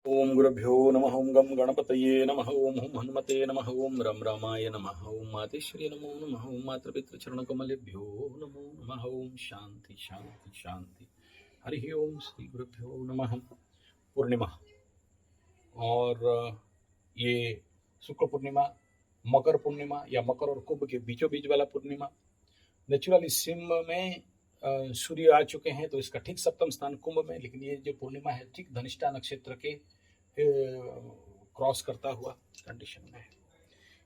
ओम गुरुभ्यो नमः ओम गम गणपतये नमः ओम हुम हनुमते नमः ओम रम रामाय नमः ओम मातेश्वरी नमो नमः ओम मातृपितृचरणकमलेभ्यो नमो नमः ओम शांति शांति शांति। हरि ओम श्री गुरुभ्यो नमः। पूर्णिमा और ये शुक्ल पूर्णिमा, मकर पूर्णिमा या मकर और कुंभ के बीचों बीच वाला पूर्णिमा। नेचुरली सिंह में सूर्य आ चुके हैं तो इसका ठीक सप्तम स्थान कुंभ में, लेकिन ये जो पूर्णिमा है ठीक धनिष्ठा नक्षत्र के क्रॉस करता हुआ कंडीशन में है।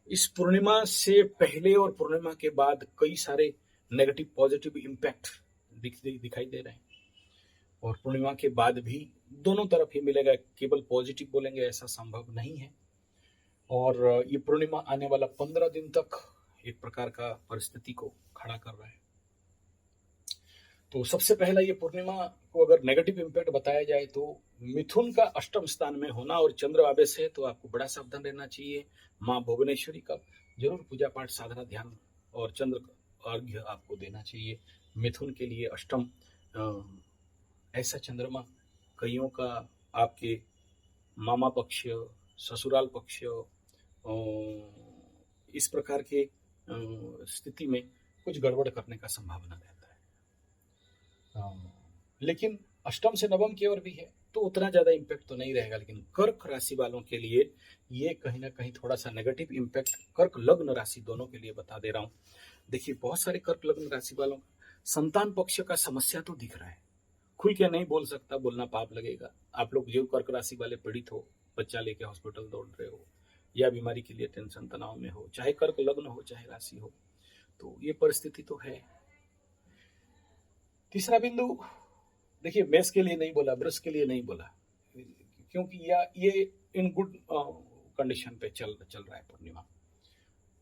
इस पूर्णिमा से पहले और पूर्णिमा के बाद कई सारे नेगेटिव पॉजिटिव इम्पैक्ट दिखाई दे रहे हैं, और पूर्णिमा के बाद भी दोनों तरफ ही मिलेगा। केवल पॉजिटिव बोलेंगे ऐसा संभव नहीं है। और ये पूर्णिमा आने वाला 15 दिन तक एक प्रकार का परिस्थिति को खड़ा कर रहा है। तो सबसे पहला ये पूर्णिमा को अगर नेगेटिव इम्पैक्ट बताया जाए तो मिथुन का अष्टम स्थान में होना और चंद्र आवेश है, तो आपको बड़ा सावधान रहना चाहिए। माँ भुवनेश्वरी का जरूर पूजा पाठ साधना ध्यान और चंद्र अर्घ्य आपको देना चाहिए। मिथुन के लिए अष्टम ऐसा चंद्रमा कईयों का आपके मामा पक्ष, ससुराल पक्ष, इस प्रकार के स्थिति में कुछ गड़बड़ करने का संभावना रहता है। लेकिन अष्टम से नवम की ओर भी है तो उतना ज्यादा इम्पैक्ट तो नहीं रहेगा। लेकिन कर्क राशि वालों के लिए ये कहीं ना कहीं थोड़ा सा नेगेटिव इम्पैक्ट, कर्क लग्न राशि दोनों के लिए बता दे रहा हूँ। देखिए, बहुत सारे कर्क लग्न राशि वालों संतान पक्ष का समस्या तो दिख रहा है। खुल के नहीं बोल सकता, बोलना पाप लगेगा। आप लोग जो कर्क राशि वाले पीड़ित हो, बच्चा लेके हॉस्पिटल दौड़ रहे हो या बीमारी के लिए टेंशन तनाव में हो, चाहे कर्क लग्न हो चाहे राशि हो, तो ये परिस्थिति तो है। तीसरा बिंदु देखिए, मेष के लिए नहीं बोला, वृष के लिए नहीं बोला, क्योंकि ये इन गुड कंडीशन पे चल रहा है पूर्णिमा।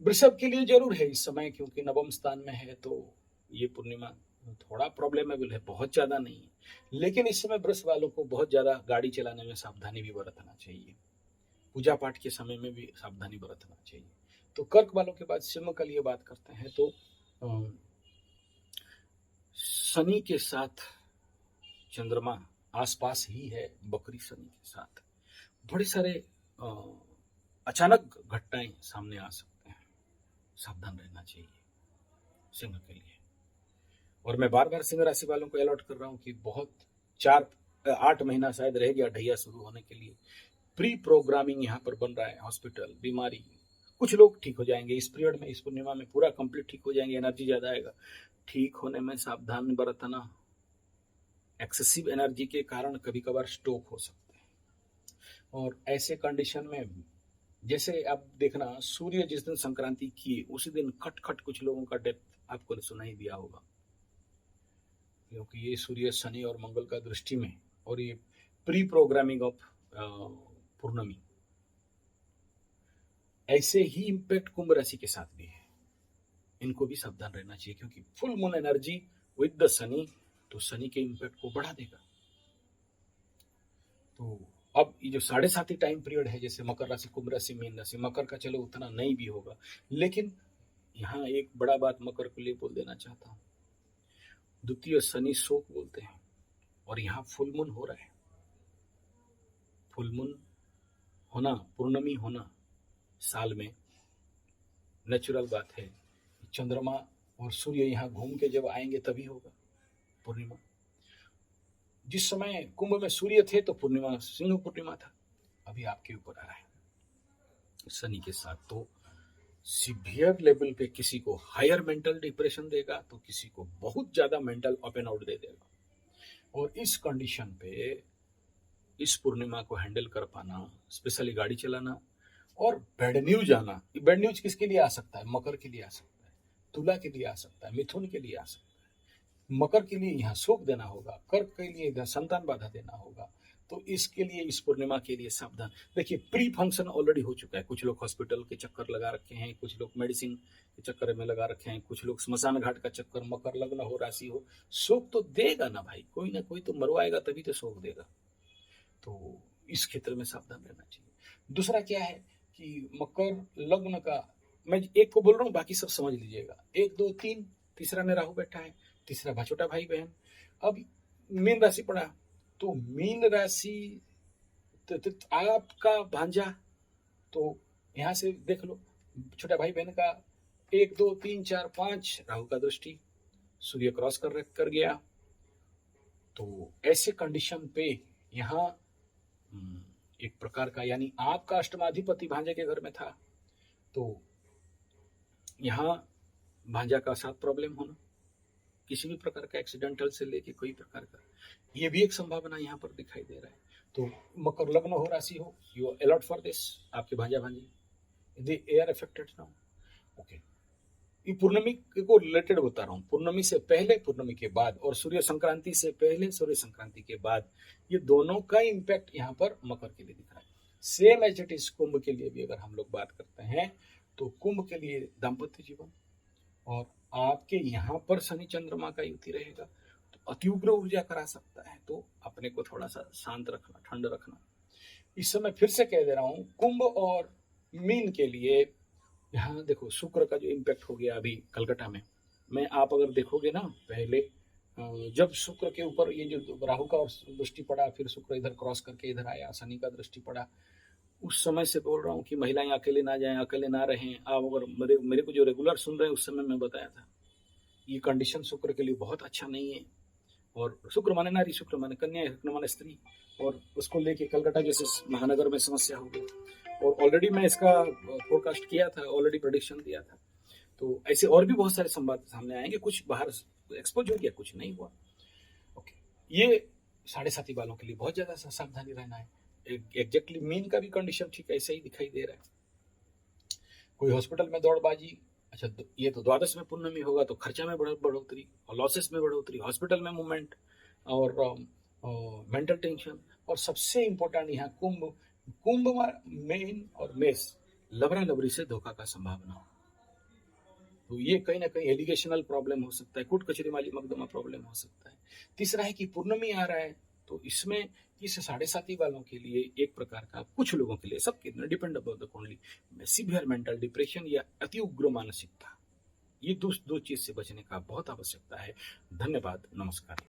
वृषभ के लिए जरूर है इस समय, क्योंकि नवम स्थान में है तो ये पूर्णिमा थोड़ा प्रॉब्लमेबल है, बहुत ज्यादा नहीं है। लेकिन इस समय वृष वालों को बहुत ज्यादा गाड़ी चलाने में सावधानी भी बरतना चाहिए, पूजा पाठ के समय में भी सावधानी बरतना चाहिए। तो कर्क वालों के बाद सिंह के लिए बात करते हैं तो शनि के साथ चंद्रमा आसपास ही है, बकरी शनि के साथ बड़े सारे अचानक घटनाएं सामने आ सकते हैं, सावधान रहना चाहिए सिंह के लिए। और मैं बार बार सिंह राशि वालों को अलर्ट कर रहा हूं कि बहुत 8 महीना शायद रह गया ढैया शुरू होने के लिए। प्री प्रोग्रामिंग यहाँ पर बन रहा है, हॉस्पिटल, बीमारी, कुछ लोग ठीक हो जाएंगे इस पीरियड में, इस पूर्णिमा में पूरा कंप्लीट ठीक हो जाएंगे, एनर्जी ज्यादा आएगा। ठीक होने में सावधान बरतना, एक्सेसिव एनर्जी के कारण कभी कभार स्ट्रोक हो सकते हैं। और ऐसे कंडीशन में जैसे आप देखना, सूर्य जिस दिन संक्रांति की उसी दिन खट खट कुछ लोगों का डेथ आपको सुनाई दिया होगा, क्योंकि ये सूर्य शनि और मंगल का दृष्टि में, और ये प्री प्रोग्रामिंग ऑफ पूर्णमी। ऐसे ही इंपैक्ट कुंभ राशि के साथ भी है, इनको भी सावधान रहना चाहिए, क्योंकि full moon energy with the Shani, तो शनि के इंपैक्ट को बढ़ा देगा। तो अब ये जो 7.5 टाइम पीरियड है, जैसे मकर राशि, कुंभ राशि, मीन राशि, मकर का चलो उतना नहीं भी होगा, लेकिन यहाँ एक बड़ा बात मकर के लिए बोल देना चाहता हूँ। द्वितीय शनि शोक बोलते हैं, और यहाँ फुल मून हो रहा है। फुल मून होना, पूर्णमी होना साल में नेचुरल बात है। चंद्रमा और सूर्य यहाँ घूम के जब आएंगे तभी होगा पूर्णिमा। जिस समय कुंभ में सूर्य थे तो पूर्णिमा सिंह पूर्णिमा था, अभी आपके ऊपर आ रहा है शनि के साथ। तो सीवियर लेवल पे किसी को हायर मेंटल डिप्रेशन देगा, तो किसी को बहुत ज्यादा मेंटल अप एंड आउट दे देगा। और इस कंडीशन पे इस पूर्णिमा को हैंडल कर पाना, स्पेशली गाड़ी चलाना और बैड न्यूज आना। बैड न्यूज किसके लिए आ सकता है? मकर के लिए आ सकता है, तुला के लिए आ सकता है, मिथुन के लिए आ सकता है। मकर के लिए यहाँ शोक देना होगा, कर्क के लिए इधर संतान बाधा देना होगा। तो इसके लिए इस पूर्णिमा के लिए सावधान। देखिए, प्री फंक्शन ऑलरेडी हो चुका है, कुछ लोग हॉस्पिटल के चक्कर लगा रखे हैं, कुछ लोग मेडिसिन के चक्कर में लगा रखे हैं, कुछ लोग स्मशान घाट का चक्कर, मकर लग्न हो, राशि हो, शोक तो देगा ना भाई, कोई ना कोई तो मरवाएगा तभी तो शोक देगा। तो इस क्षेत्र में सावधान रहना चाहिए। दूसरा क्या है कि मकर लग्न का, मैं एक को बोल रहा हूँ, बाकी सब समझ लीजिएगा। 1 2 3, तीसरा में राहु बैठा है, तीसरा छोटा भाई बहन। अब मीन राशि पड़ा, तो मीन राशि तो आपका भांजा, तो यहाँ से देख लो, छोटा भाई बहन का 1 2 3 4 5 राहु का दृष्टि, सूर्य क्रॉस कर गया। तो ऐसे कंडीशन पे यहाँ एक प्रकार का, यानी आपका अष्टमाधिपति भांजे के घर में था, तो यहाँ भांजा का साथ प्रॉब्लम होना, किसी भी प्रकार का एक्सीडेंटल से लेके कोई प्रकार का, ये भी एक संभावना यहाँ पर दिखाई दे रहा है। तो मकर लग्न हो, राशि हो, you are alert for this, आपके भांजा भांजी they are affected now. Okay, ये पूर्णिमा को रिलेटेड बता रहा हूँ, पूर्णिमा से पहले, पूर्णिमा के बाद, और सूर्य संक्रांति से पहले, सूर्य संक्रांति के बाद, ये दोनों का इम्पैक्ट यहाँ पर मकर के लिए दिख रहा है। सेम एज इट इज कुंभ के लिए भी अगर हम लोग बात करते हैं, तो कुंभ के लिए दाम्पत्य जीवन, और आपके यहाँ पर शनि चंद्रमा का युति रहेगा, तो अतिउग्र ऊर्जा करा सकता है। तो अपने को थोड़ा सा शांत रखना, ठंड रखना। इस समय फिर से कह दे रहा हूँ, कुंभ और मीन के लिए यहाँ देखो, शुक्र का जो इम्पैक्ट हो गया अभी कलकत्ता में, आप अगर देखोगे ना, पहले जब शुक्र के ऊपर ये जो राहु का दृष्टि पड़ा, फिर शुक्र इधर क्रॉस करके इधर आया, शनि का दृष्टि पड़ा, उस समय से बोल रहा हूँ कि महिलाएं अकेले ना जाएं, अकेले ना रहें। आप अगर मेरे को जो रेगुलर सुन रहे हैं, उस समय मैं बताया था, ये कंडीशन शुक्र के लिए बहुत अच्छा नहीं है। और शुक्र माने नारी, शुक्र माने कन्या, शुक्र माने स्त्री, और उसको लेके कलकत्ता जैसे महानगर में समस्या हो गई। और ऑलरेडी मैं इसका फोरकास्ट किया था, ऑलरेडी प्रेडिक्शन दिया था। तो ऐसे और भी बहुत सारे संवाद सामने आएंगे, कुछ बाहर एक्सपोज हो गया, कुछ नहीं हुआ। ओके, ये 7.5 वालों के लिए बहुत ज्यादा सावधानी रहना है। एग्जैक्टली मीन का भी कंडीशन ठीक ऐसे ही दिखाई दे रहा है। कोई हॉस्पिटल में दौड़बाजी, अच्छा ये तो द्वादश में पूर्णिमा होगा, तो खर्चा में बढ़ोतरी, और लॉसेस में बढ़ोतरी, हॉस्पिटल में मूवमेंट, और मेंटल टेंशन, और सबसे इंपॉर्टेंट यहाँ कुंभ मेन और मेष, लबरा लबरी से धोखा का संभावना हो। तो ये कहीं ना कहीं एलिगेशनल प्रॉब्लम हो सकता है, कोर्ट कचहरी माली मकदमा प्रॉब्लम हो सकता है। तीसरा है कि पूर्णिमा आ रहा है, तो इसमें इस 7.5 वालों के लिए एक प्रकार का, कुछ लोगों के लिए, सबके depend about the only severe mental depression या अति उग्र मानसिकता, ये दो चीज से बचने का बहुत आवश्यकता है। धन्यवाद, नमस्कार।